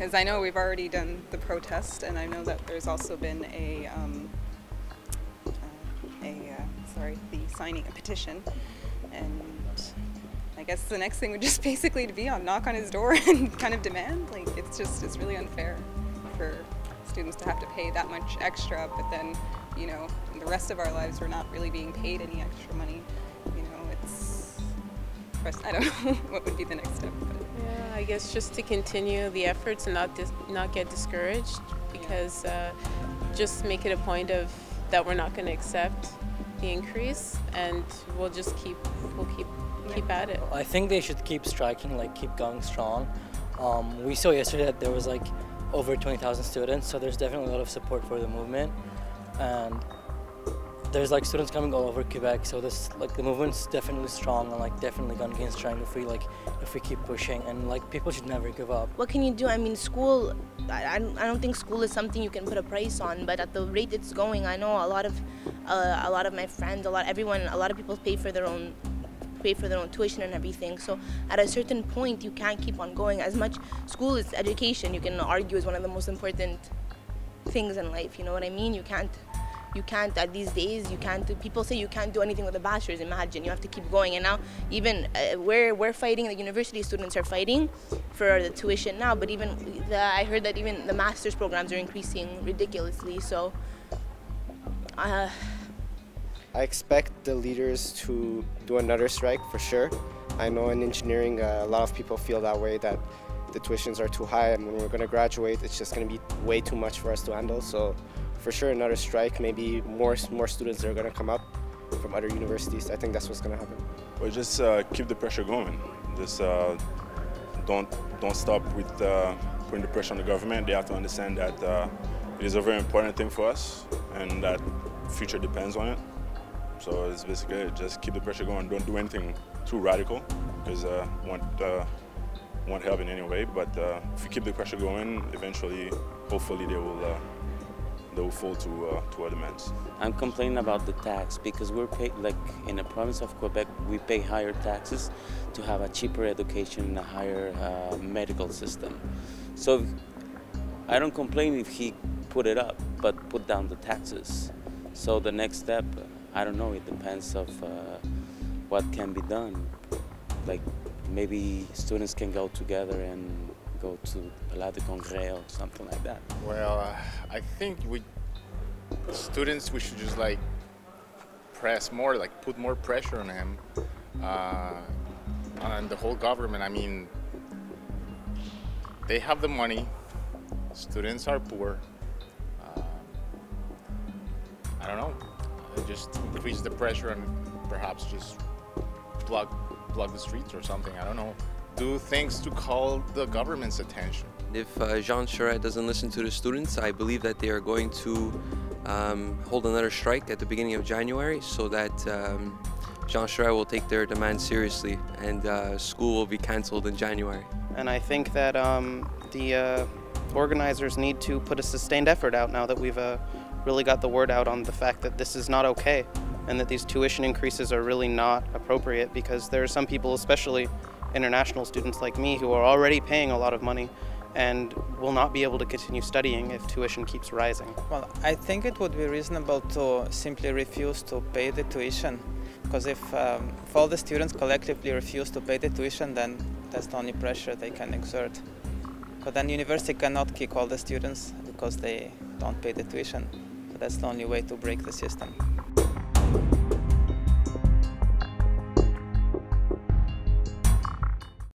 because I know we've already done the protest, and I know that there's also been signing a petition, and I guess the next thing would just basically to be knock on his door and kind of demand. Like, it's really unfair for students to have to pay that much extra, but then, you know, in the rest of our lives we're not really being paid any extra money. You know, I don't know what would be the next step. But. Yeah, I guess just to continue the efforts and not get discouraged, because just make it a point of that we're not going to accept the increase, and we'll keep at it. I think they should keep striking, like keep going strong. We saw yesterday that there was like over 20,000 students, so there's definitely a lot of support for the movement, and there's like students coming all over Quebec, so this like the movement's definitely strong and like definitely going against trying if we keep pushing, and like people should never give up. What can you do? I mean, school, I don't think school is something you can put a price on, but at the rate it's going, I know a lot of my friends, a lot of people pay for their own tuition and everything. So at a certain point, you can't keep on going. As much school is education, you can argue is one of the most important things in life. You know what I mean? You can't at these days. People say you can't do anything with a bachelor's. Imagine, you have to keep going. And now even we're fighting. The university students are fighting for the tuition now. But even I heard that even the master's programs are increasing ridiculously. So. I expect the leaders to do another strike for sure. I know in engineering a lot of people feel that way, that the tuitions are too high, and when we're going to graduate it's just going to be way too much for us to handle. So for sure another strike, maybe more students that are going to come up from other universities. I think that's what's going to happen. Well, just keep the pressure going. Just don't stop with putting the pressure on the government. They have to understand that it is a very important thing for us and that future depends on it. So it's basically just keep the pressure going. Don't do anything too radical, because won't help in any way. But if you keep the pressure going, eventually, hopefully, they will fall to our demands. I'm complaining about the tax because we're paid, like in the province of Quebec, we pay higher taxes to have a cheaper education and a higher medical system. So I don't complain if he put it up, but put down the taxes. So the next step, I don't know, it depends of what can be done. Like maybe students can go together and go to the Congrès or something like that. Well, I think students, we should just like press more, like put more pressure on him, on the whole government. I mean, they have the money, students are poor. I don't know. Just increase the pressure and perhaps just block the streets or something. I don't know. Do things to call the government's attention. If Jean Charest doesn't listen to the students, I believe that they are going to hold another strike at the beginning of January, so that Jean Charest will take their demands seriously, and school will be cancelled in January. And I think that the organizers need to put a sustained effort out now that we've really got the word out on the fact that this is not okay, and that these tuition increases are really not appropriate, because there are some people, especially international students like me, who are already paying a lot of money and will not be able to continue studying if tuition keeps rising. Well, I think it would be reasonable to simply refuse to pay the tuition, because if all the students collectively refuse to pay the tuition, then that's the only pressure they can exert. But then university cannot kick all the students because they don't pay the tuition. So that's the only way to break the system.